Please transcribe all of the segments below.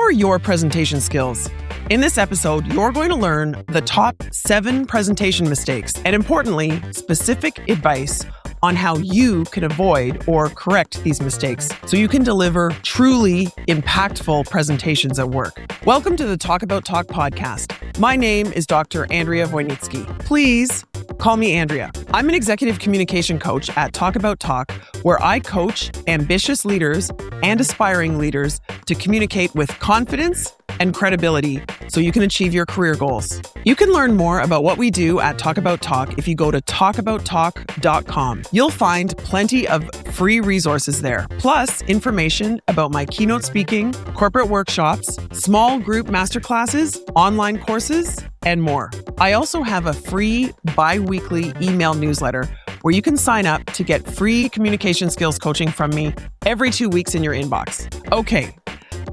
are your presentation skills? In this episode, you're going to learn the top 7 presentation mistakes and, importantly, specific advice on how you can avoid or correct these mistakes so you can deliver truly impactful presentations at work. Welcome to the Talk About Talk podcast. My name is Dr. Andrea Wojnicki. Please call me Andrea. I'm an executive communication coach at Talk About Talk, where I coach ambitious leaders and aspiring leaders to communicate with confidence and credibility so you can achieve your career goals. You can learn more about what we do at Talk About Talk if you go to talkabouttalk.com. You'll find plenty of free resources there, plus information about my keynote speaking, corporate workshops, small group masterclasses, online courses, and more. I also have a free bi-weekly email newsletter where you can sign up to get free communication skills coaching from me every 2 weeks in your inbox. Okay,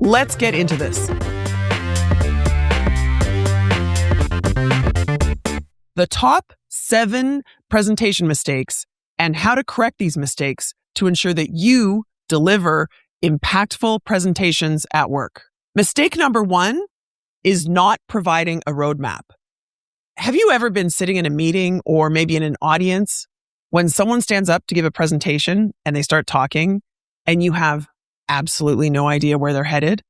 let's get into this. The top 7 presentation mistakes and how to correct these mistakes to ensure that you deliver impactful presentations at work. Mistake number 1 is not providing a roadmap. Have you ever been sitting in a meeting or maybe in an audience when someone stands up to give a presentation and they start talking and you have absolutely no idea where they're headed?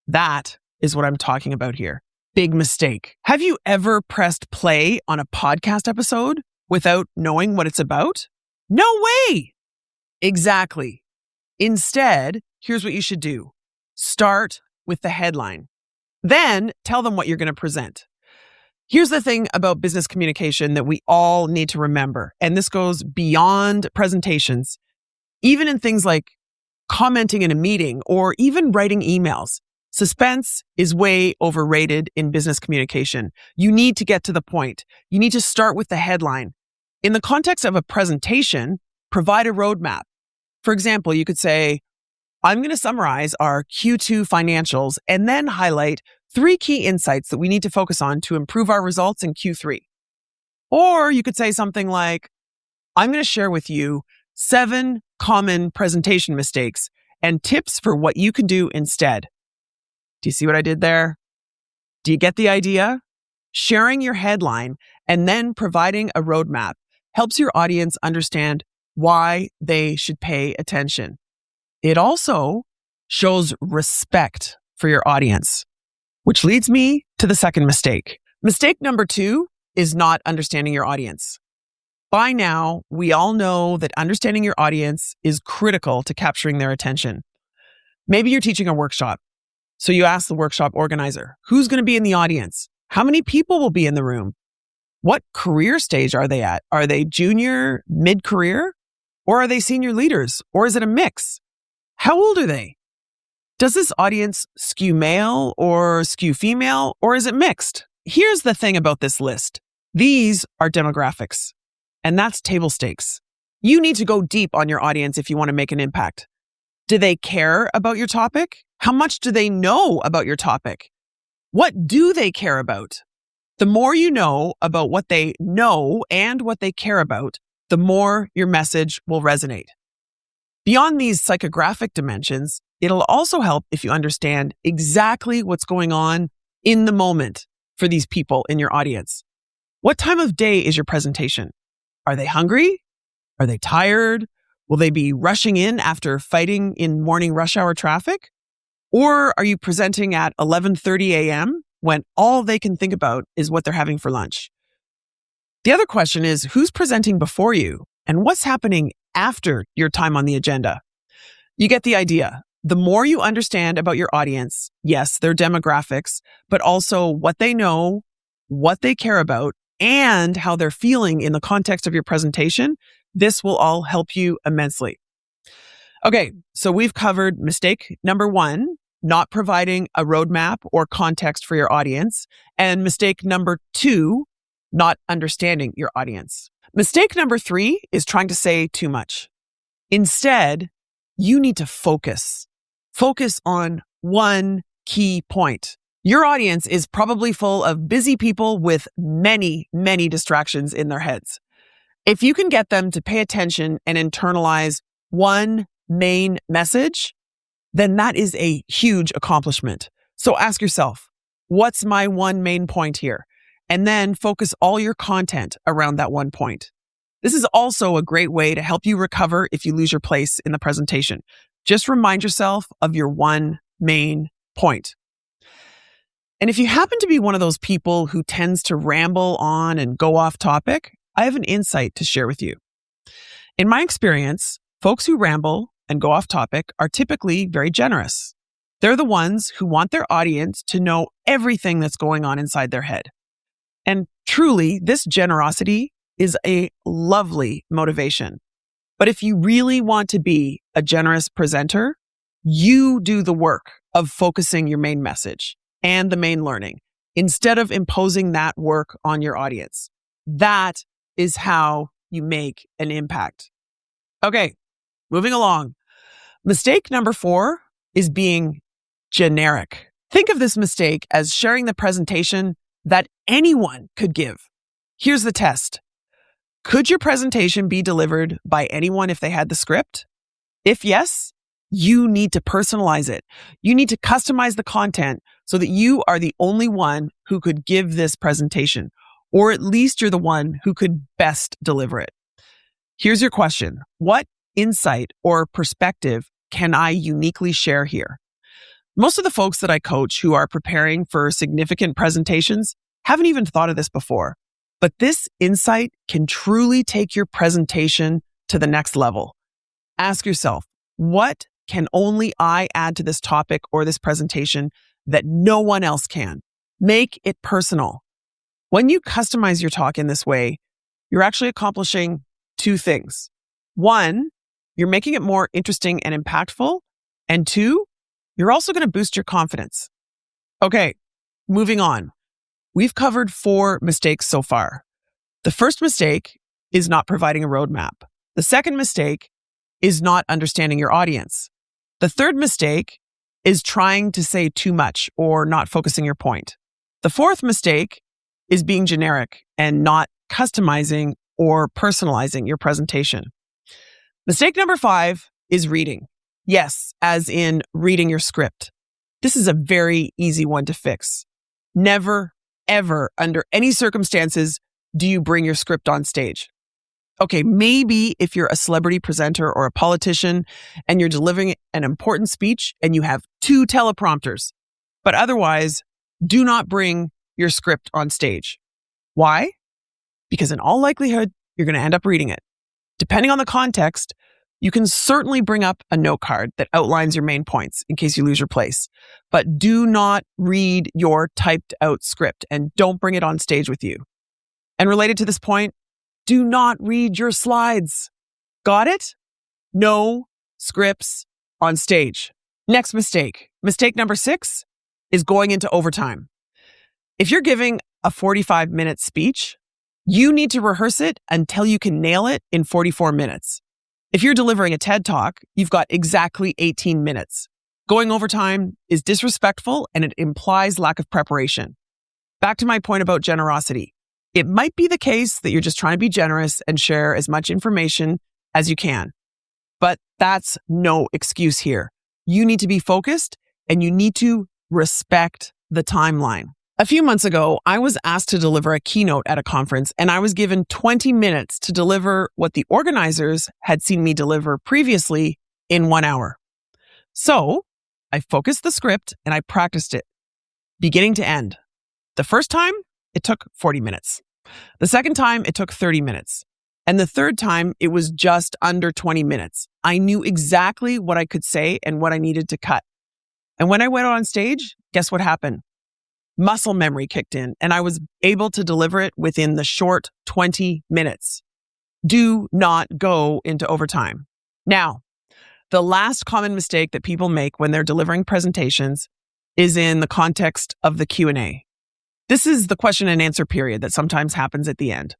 That is what I'm talking about here. Big mistake. Have you ever pressed play on a podcast episode without knowing what it's about? No way! Exactly. Instead, here's what you should do. Start with the headline. Then tell them what you're going to present. Here's the thing about business communication that we all need to remember, and this goes beyond presentations, even in things like commenting in a meeting or even writing emails. Suspense is way overrated in business communication. You need to get to the point. You need to start with the headline. In the context of a presentation, provide a roadmap. For example, you could say, I'm going to summarize our Q2 financials and then highlight 3 key insights that we need to focus on to improve our results in Q3. Or you could say something like, I'm going to share with you 7 common presentation mistakes and tips for what you can do instead. Do you see what I did there? Do you get the idea? Sharing your headline and then providing a roadmap helps your audience understand why they should pay attention. It also shows respect for your audience, which leads me to the second mistake. Mistake number 2 is not understanding your audience. By now, we all know that understanding your audience is critical to capturing their attention. Maybe you're teaching a workshop. So you ask the workshop organizer, who's going to be in the audience? How many people will be in the room? What career stage are they at? Are they junior, mid-career? Or are they senior leaders? Or is it a mix? How old are they? Does this audience skew male or skew female? Or is it mixed? Here's the thing about this list. These are demographics, and that's table stakes. You need to go deep on your audience if you want to make an impact. Do they care about your topic? How much do they know about your topic? What do they care about? The more you know about what they know and what they care about, the more your message will resonate. Beyond these psychographic dimensions, it'll also help if you understand exactly what's going on in the moment for these people in your audience. What time of day is your presentation? Are they hungry? Are they tired? Will they be rushing in after fighting in morning rush hour traffic? Or are you presenting at 11:30 a.m. when all they can think about is what they're having for lunch? The other question is, who's presenting before you and what's happening after your time on the agenda? You get the idea. The more you understand about your audience, yes, their demographics, but also what they know, what they care about, and how they're feeling in the context of your presentation, this will all help you immensely. Okay, so we've covered mistake number 1, not providing a roadmap or context for your audience, and mistake number 2, not understanding your audience. Mistake number 3 is trying to say too much. Instead, you need to focus. Focus on one key point. Your audience is probably full of busy people with many, many distractions in their heads. If you can get them to pay attention and internalize one main message, then that is a huge accomplishment. So ask yourself, what's my one main point here? And then focus all your content around that one point. This is also a great way to help you recover if you lose your place in the presentation. Just remind yourself of your one main point. And if you happen to be one of those people who tends to ramble on and go off topic, I have an insight to share with you. In my experience, folks who ramble and go off topic are typically very generous. They're the ones who want their audience to know everything that's going on inside their head. And truly, this generosity is a lovely motivation. But if you really want to be a generous presenter, you do the work of focusing your main message and the main learning instead of imposing that work on your audience. That is how you make an impact. Okay, moving along. Mistake number 4 is being generic. Think of this mistake as sharing the presentation that anyone could give. Here's the test. Could your presentation be delivered by anyone if they had the script? If yes, you need to personalize it. You need to customize the content so that you are the only one who could give this presentation, or at least you're the one who could best deliver it. Here's your question. What insight or perspective can I uniquely share here? Most of the folks that I coach who are preparing for significant presentations haven't even thought of this before, but this insight can truly take your presentation to the next level. Ask yourself, what can only I add to this topic or this presentation that no one else can? Make it personal. When you customize your talk in this way, you're actually accomplishing 2 things. 1, you're making it more interesting and impactful. And 2, you're also going to boost your confidence. Okay, moving on. We've covered 4 mistakes so far. The first mistake is not providing a roadmap. The second mistake is not understanding your audience. The third mistake is trying to say too much or not focusing your point. The fourth mistake is being generic and not customizing or personalizing your presentation. Mistake number 5 is reading. Yes, as in reading your script. This is a very easy one to fix. Never, ever, under any circumstances, do you bring your script on stage. Okay, maybe if you're a celebrity presenter or a politician and you're delivering an important speech and you have 2 teleprompters, but otherwise, do not bring your script on stage. Why? Because in all likelihood, you're going to end up reading it. Depending on the context, you can certainly bring up a note card that outlines your main points in case you lose your place, but do not read your typed out script and don't bring it on stage with you. And related to this point, do not read your slides. Got it? No scripts on stage. Next mistake. Mistake number 6 is going into overtime. If you're giving a 45-minute speech, you need to rehearse it until you can nail it in 44 minutes. If you're delivering a TED Talk, you've got exactly 18 minutes. Going overtime is disrespectful and it implies lack of preparation. Back to my point about generosity. It might be the case that you're just trying to be generous and share as much information as you can. But that's no excuse here. You need to be focused and you need to respect the timeline. A few months ago, I was asked to deliver a keynote at a conference and I was given 20 minutes to deliver what the organizers had seen me deliver previously in 1 hour. So I focused the script and I practiced it, beginning to end. The first time, it took 40 minutes. The second time, it took 30 minutes. And the third time, it was just under 20 minutes. I knew exactly what I could say and what I needed to cut. And when I went on stage, guess what happened? Muscle memory kicked in and I was able to deliver it within the short 20 minutes. Do not go into overtime. Now, the last common mistake that people make when they're delivering presentations is in the context of the Q&A. This is the question and answer period that sometimes happens at the end.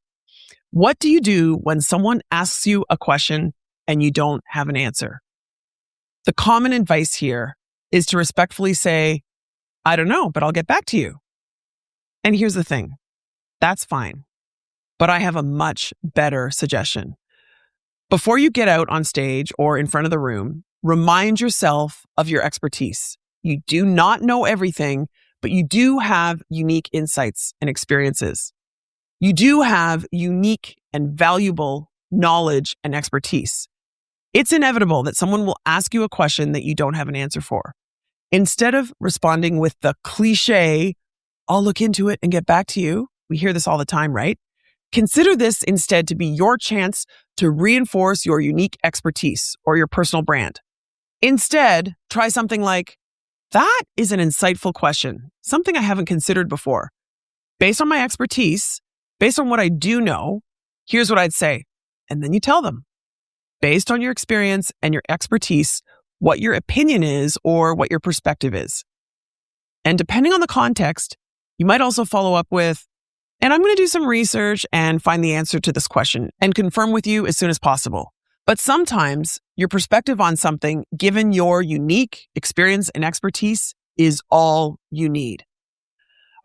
What do you do when someone asks you a question and you don't have an answer? The common advice here is to respectfully say, I don't know, but I'll get back to you. And here's the thing. That's fine. But I have a much better suggestion. Before you get out on stage or in front of the room, remind yourself of your expertise. You do not know everything, but you do have unique insights and experiences. You do have unique and valuable knowledge and expertise. It's inevitable that someone will ask you a question that you don't have an answer for. Instead of responding with the cliche, I'll look into it and get back to you. We hear this all the time, right? Consider this instead to be your chance to reinforce your unique expertise or your personal brand. Instead, try something like, that is an insightful question, something I haven't considered before. Based on my expertise, based on what I do know, here's what I'd say. And then you tell them, based on your experience and your expertise, what your opinion is or what your perspective is. And depending on the context, you might also follow up with, and I'm going to do some research and find the answer to this question and confirm with you as soon as possible. But sometimes your perspective on something, given your unique experience and expertise, is all you need.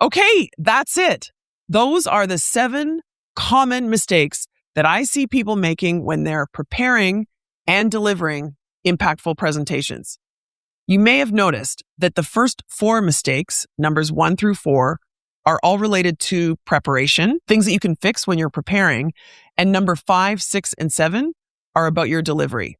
Okay, that's it. Those are the 7 common mistakes that I see people making when they're preparing and delivering impactful presentations. You may have noticed that the first 4 mistakes, numbers 1 through 4, are all related to preparation, things that you can fix when you're preparing, and number 5, 6, and 7 are about your delivery.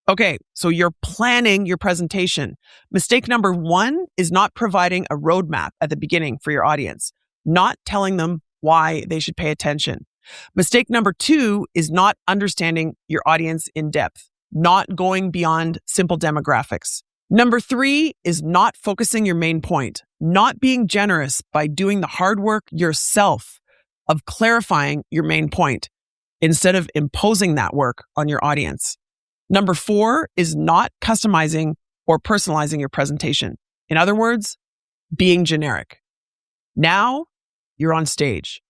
Okay, so you're planning your presentation. Mistake number 1 is not providing a roadmap at the beginning for your audience, not telling them why they should pay attention. Mistake number 2 is not understanding your audience in depth, not going beyond simple demographics. Number 3 is not focusing your main point, not being generous by doing the hard work yourself of clarifying your main point instead of imposing that work on your audience. Number 4 is not customizing or personalizing your presentation. In other words, being generic. Now you're on stage.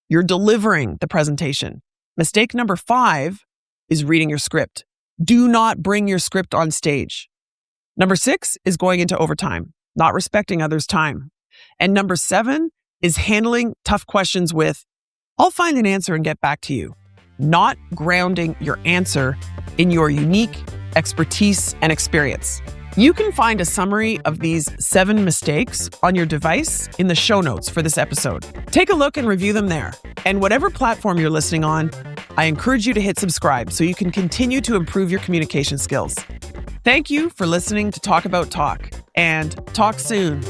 You're delivering the presentation. Mistake number 5 is reading your script. Do not bring your script on stage. Number 6 is going into overtime, not respecting others' time. And number 7 is handling tough questions with, I'll find an answer and get back to you. Not grounding your answer in your unique expertise and experience. You can find a summary of these 7 mistakes on your device in the show notes for this episode. Take a look and review them there. And whatever platform you're listening on, I encourage you to hit subscribe so you can continue to improve your communication skills. Thank you for listening to Talk About Talk, and talk soon.